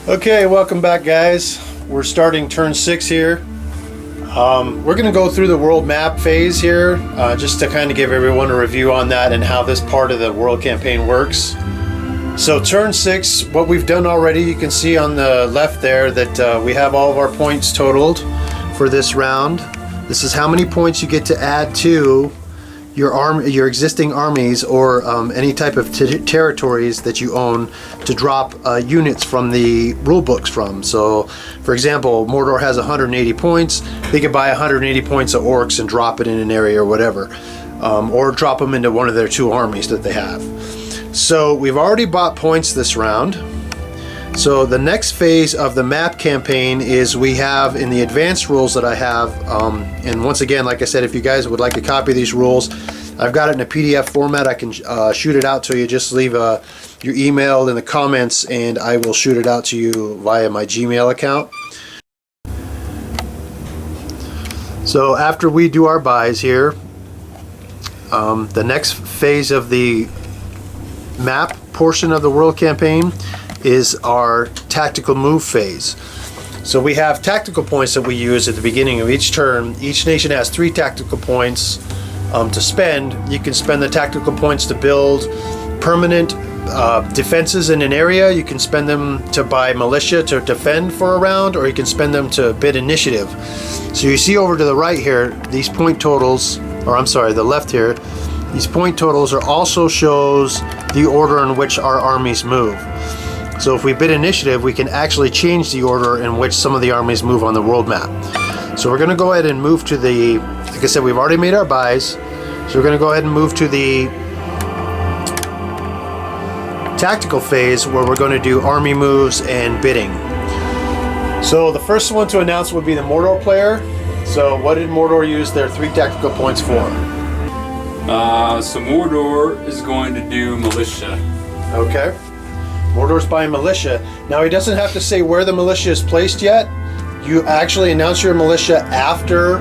Okay, welcome back, guys. We're starting turn 6 here. We're going to go through the world map phase here, just to kind of give everyone a review on that and how this part of the world campaign works. So turn 6, what we've done already, you can see on the left there that we have all of our points totaled for this round. This is how many points you get to add to your existing armies or any type of territories that you own to drop units from the rule books from. So for example, Mordor has 180 points. They could buy 180 points of orcs and drop it in an area or whatever, or drop them into one of their 2 armies that they have. So we've already bought points this round. So the next phase of the map campaign is we have in the advanced rules that I have, and once again, like I said, if you guys would like to copy these rules, I've got it in a PDF format. I can shoot it out to you. Just leave your email in the comments and I will shoot it out to you via my Gmail account. So after we do our buys here, the next phase of the map portion of the world campaign is our tactical move phase. So we have tactical points that we use at the beginning of each turn. Each nation has 3 tactical points to spend. You can spend the tactical points to build permanent defenses in an area. You can spend them to buy militia to defend for a round, or you can spend them to bid initiative. So you see over to the right here, these point totals, or I'm sorry, the left here, these point totals are also shows the order in which our armies move. So if we bid initiative, we can actually change the order in which some of the armies move on the world map. So we're going to go ahead and move to the, like I said, we've already made our buys. So we're going to go ahead and move to the tactical phase where we're going to do army moves and bidding. So the first one to announce would be the Mordor player. So what did Mordor use their 3 tactical points for? So Mordor is going to do militia. Okay. Mordor's buying militia. Now he doesn't have to say where the militia is placed yet. You actually announce your militia after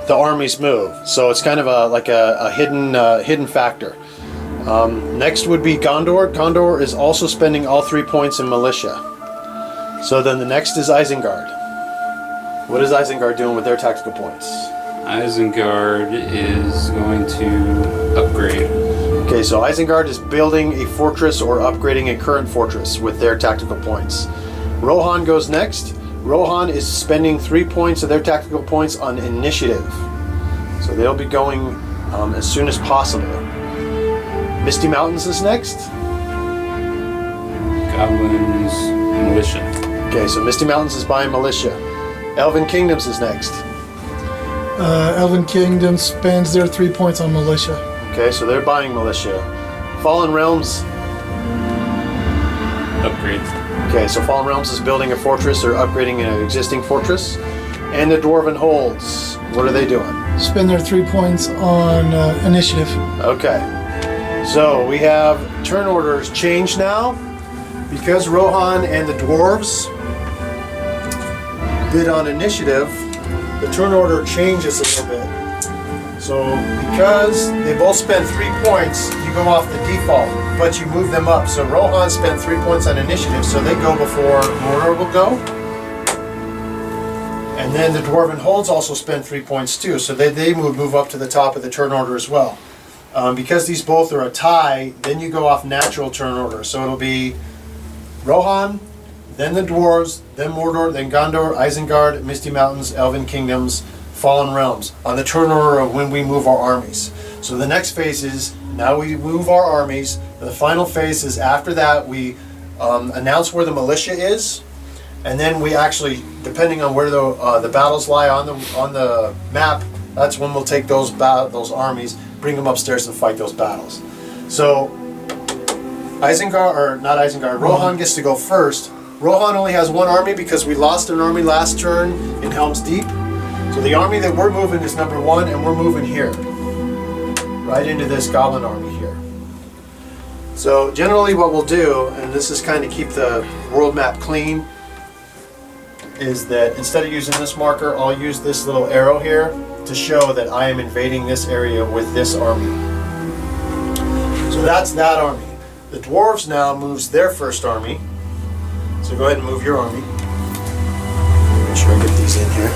the armies move. So it's kind of like a hidden factor. Next would be Gondor. Gondor is also spending all 3 points in militia. So then the next is Isengard. What is Isengard doing with their tactical points? Isengard is going to upgrade. Okay, so Isengard is building a fortress or upgrading a current fortress with their tactical points. Rohan goes next. Rohan is spending 3 points of their tactical points on initiative. So they'll be going as soon as possible. Misty Mountains is next. Goblins, militia. Okay, so Misty Mountains is buying militia. Elven Kingdoms is next. Elven Kingdom spends their 3 points on militia. Okay, so they're buying militia. Fallen Realms. Upgrade. Okay, so Fallen Realms is building a fortress or upgrading an existing fortress. And the Dwarven Holds, what are they doing? Spend their 3 points on initiative. Okay, so we have turn orders changed now. Because Rohan and the Dwarves bid on initiative, the turn order changes a little bit. So because they both spend 3 points, you go off the default, but you move them up. So Rohan spent 3 points on initiative, so they go before Mordor will go. And then the Dwarven Holds also spend 3 points too, so they move up to the top of the turn order as well. Because these both are a tie, then you go off natural turn order. So it'll be Rohan, then the Dwarves, then Mordor, then Gondor, Isengard, Misty Mountains, Elven Kingdoms, Fallen Realms, on the turn order of when we move our armies. So the next phase is, now we move our armies. The final phase is after that we announce where the militia is, and then we actually, depending on where the battles lie on the map, that's when we'll take those armies, bring them upstairs and fight those battles. So Isengard, or not Isengard, Rohan gets to go first. Rohan only has 1 army because we lost an army last turn in Helm's Deep. So the army that we're moving is number 1, and we're moving here, right into this goblin army here. So generally what we'll do, and this is kind of keep the world map clean, is that instead of using this marker, I'll use this little arrow here to show that I am invading this area with this army. So that's that army. The dwarves now moves their first army. So go ahead and move your army. Make sure I get these in here.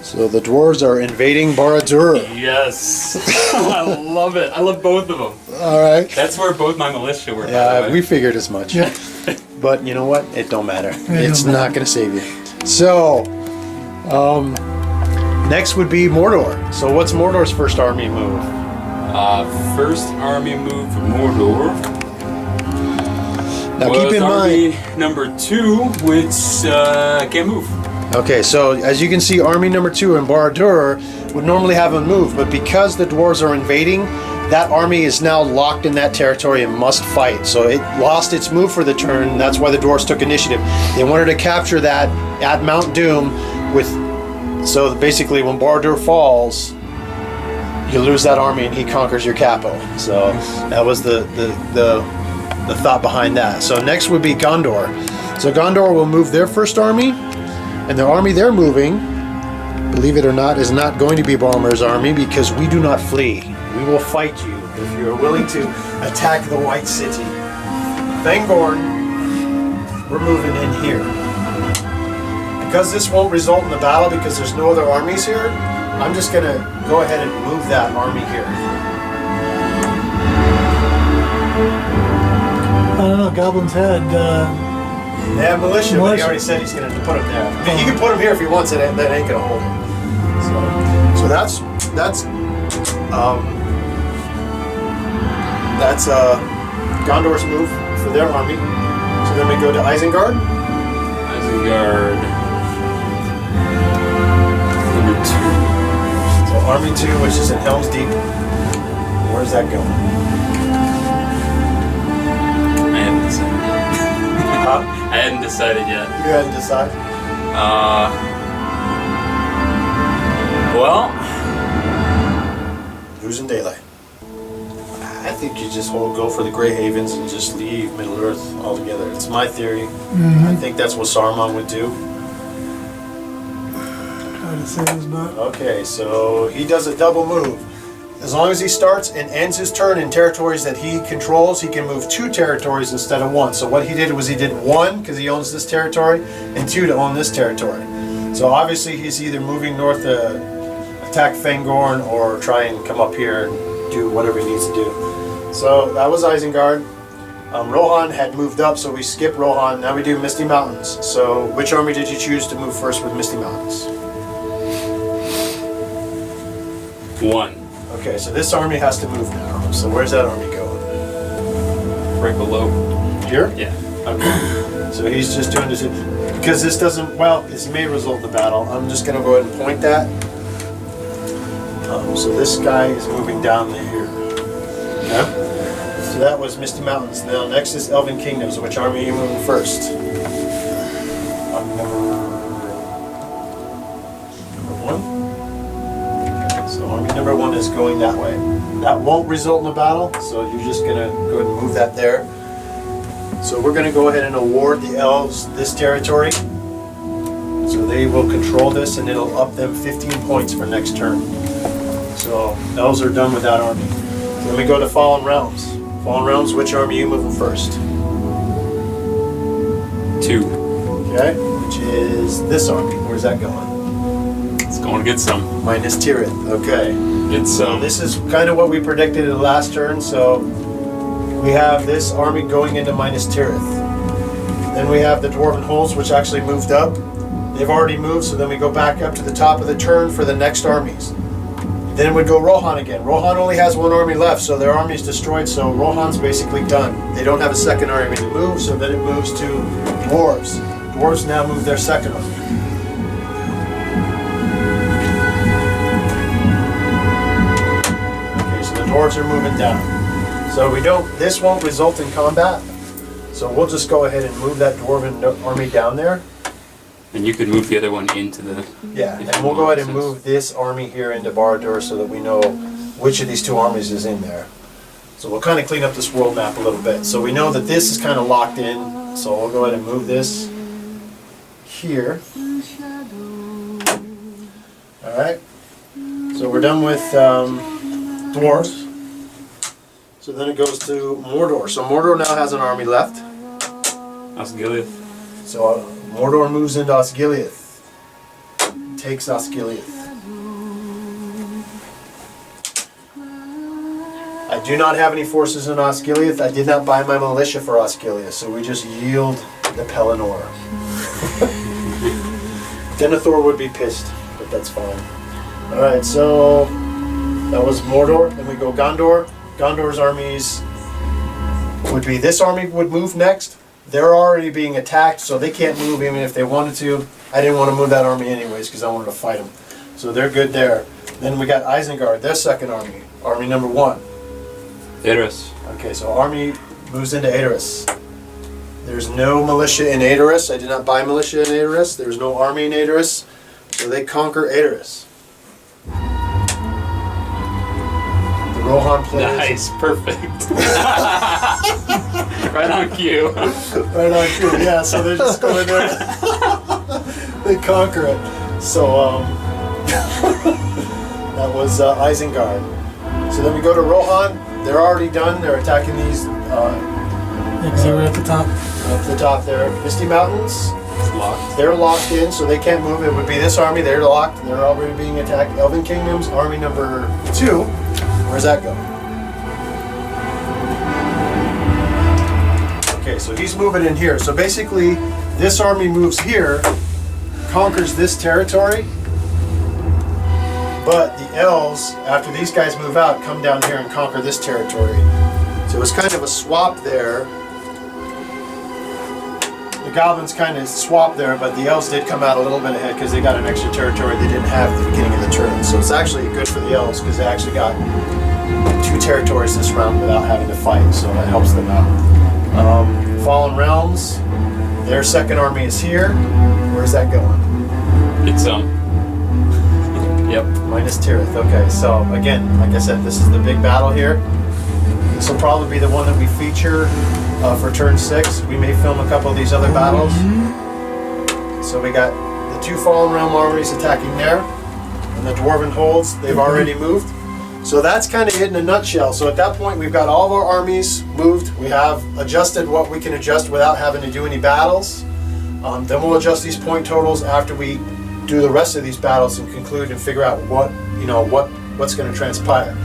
So the dwarves are invading Barad-dûr. Yes. I love it. I love both of them. All right. That's where both my militia were. by the Yeah, way. we figured as much. Yeah. But you know what? It don't matter. It's don't not going to save you. So, next would be Mordor. So what's Mordor's first army move? First army move for Mordor. Now was keep in army mind. number 2, which can't move. Okay, so as you can see, army number 2 in Barad-dûr would normally have a move, but because the dwarves are invading, that army is now locked in that territory and must fight. So it lost its move for the turn. That's why the dwarves took initiative. They wanted to capture that at Mount Doom with. So basically, when Barad-dûr falls, you lose that army and he conquers your capital. So that was the thought behind that. So next would be Gondor. So Gondor will move their first army, and the army they're moving, believe it or not, is not going to be Boromir's army because we do not flee. We will fight you if you're willing to attack the White City. Fangorn, we're moving in here. Because this won't result in the battle because there's no other armies here, I'm just going to go ahead and move that army here. I don't know, Goblin's Head. They have militia, but he Militia. already said he's going to put them there. I mean, he can put them here if he wants it, and that ain't going to hold him. So that's Gondor's move for their army. So then we go to Isengard. Isengard. Number 2. So Army 2, which is in Helm's Deep. Where's that going? I haven't decided. Huh? I hadn't decided yet. You hadn't decided? Well, Losing daylight. I think you just go for the Grey Havens and just leave Middle Earth altogether. It's my theory. I think that's what Saruman would do. Trying to say this, but Okay, so he does a double move. As long as he starts and ends his turn in territories that he controls, he can move 2 territories instead of 1. So what he did was he did 1 because he owns this territory, and 2 to own this territory. So obviously he's either moving north to attack Fangorn or try and come up here and do whatever he needs to do. So that was Isengard. Rohan had moved up, so we skip Rohan. Now we do Misty Mountains. So which army did you choose to move first with Misty Mountains? 1. Okay, so this army has to move now. So where's that army going? Right below. Here? Yeah. Okay. So he's just doing this because this doesn't. Well, this may result in the battle. I'm just going to go ahead and point that. So this guy is moving down to here. Okay. So that was Misty Mountains. Now next is Elven Kingdoms. Which army are you moving first? Army number 1. So army number 1 is going that way. That won't result in a battle, so you're just gonna go ahead and move that there. So we're gonna go ahead and award the elves this territory. So they will control this and it'll up them 15 points for next turn. So elves are done with that army. So then we go to Fallen Realms. Fallen Realms, which army are you moving first? 2. Okay, which is this army. Where's that going? It's going to get some. Minus Tirith. Okay. Get So some. this is kind of what we predicted in the last turn. So we have this army going into Minus Tirith. Then we have the Dwarven Holes, which actually moved up. They've already moved, so then we go back up to the top of the turn for the next armies. Then we go Rohan again. Rohan only has 1 army left, so their army is destroyed, so Rohan's basically done. They don't have a second army to move, so then it moves to Dwarves. Dwarves now move their second army. Dwarves are moving down. So this won't result in combat. So we'll just go ahead and move that Dwarven army down there. And you could move the other one into the... Yeah, and we'll go ahead and move this army here into Barad-dûr so that we know which of these 2 armies is in there. So we'll kind of clean up this world map a little bit. So we know that this is kind of locked in. So we'll go ahead and move this here. Alright. So we're done with dwarves. So then it goes to Mordor. So Mordor now has an army left. Osgiliath. So Mordor moves into Osgiliath. Takes Osgiliath. I do not have any forces in Osgiliath. I did not buy my militia for Osgiliath, so we just yield the Pelennor. Denethor would be pissed, but that's fine. Alright, so that was Mordor. Then we go Gondor. Gondor's armies would be, this army would move next. They're already being attacked, so they can't move even if they wanted to. I didn't want to move that army anyways because I wanted to fight them. So they're good there. Then we got Isengard, their second army. Army number 1. Idris. Okay, so army moves into Aedoras. There's no militia in Aedoras. I did not buy militia in Aedoras. There's no army in Aedoras. So they conquer Aedoras. The Rohan players. Nice, perfect. Right on cue. Right on cue, yeah, so they're just going there. They conquer it. So, that was Isengard. So then we go to Rohan. They're already done. They're attacking these Because they were at the top. up the top there. Misty Mountains. It's locked. They're locked in, so they can't move. It would be this army. They're locked. They're already being attacked. Elven Kingdoms, army number 2. Where's that go? Okay, so he's moving in here. So basically, this army moves here, conquers this territory, but the elves, after these guys move out, come down here and conquer this territory. So it was kind of a swap there. The goblins kind of swapped there, but the elves did come out a little bit ahead because they got an extra territory they didn't have at the beginning of the turn. So it's actually good for the elves because they actually got 2 territories this round without having to fight, so that helps them out. Fallen Realms, their second army is here. Where's that going? It's Yep. Minus Tirith. Okay, so again, like I said, this is the big battle here. This will probably be the one that we feature for turn 6. We may film a couple of these other battles. So we got the 2 Fallen Realm armies attacking there, and the Dwarven holds, they've already moved. So that's kind of it in a nutshell. So at that point, we've got all of our armies moved. We have adjusted what we can adjust without having to do any battles. Then we'll adjust these point totals after we do the rest of these battles and conclude and figure out what's going to transpire.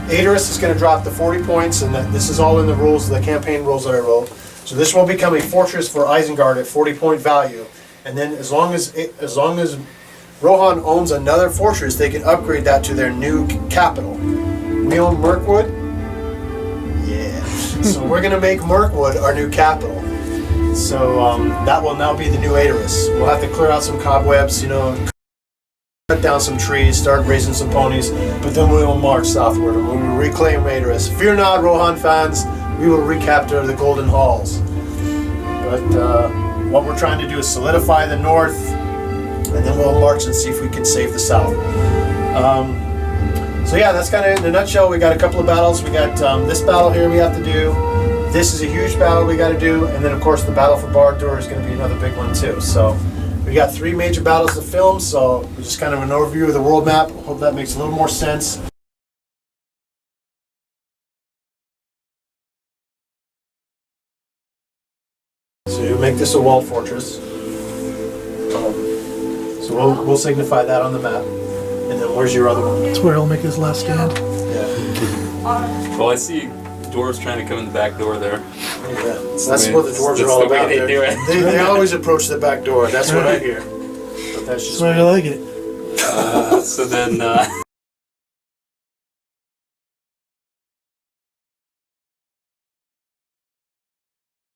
Aedoras is going to drop the 40 points, and this is all in the rules, the campaign rules that I wrote. So this will become a fortress for Isengard at 40 point value. And then as long as Rohan owns another fortress, they can upgrade that to their new capital. We own Mirkwood? Yeah. So we're going to make Mirkwood our new capital. So that will now be the new Aedoras. We'll have to clear out some cobwebs, cut down some trees, start raising some ponies, but then we will march southward and we will reclaim Aedoras. Fear not, Rohan fans, we will recapture the Golden Halls. But what we're trying to do is solidify the north, and then we'll march and see if we can save the south. So yeah, that's kind of it in a nutshell. We got a couple of battles. We got this battle here we have to do. This is a huge battle we got to do, and then of course the battle for Barad-dûr is going to be another big one too. So we got 3 major battles to film, so just kind of an overview of the world map. Hope that makes a little more sense. So you make this a walled fortress. So we'll signify that on the map. And then where's your other one? That's where he'll make his last stand. Yeah. Well, I see dwarves trying to come in the back door there. Yeah. So that's what the dwarves are all the way about. they do it. They always approach the back door. That's what I hear. But that's just That's why I like it. So then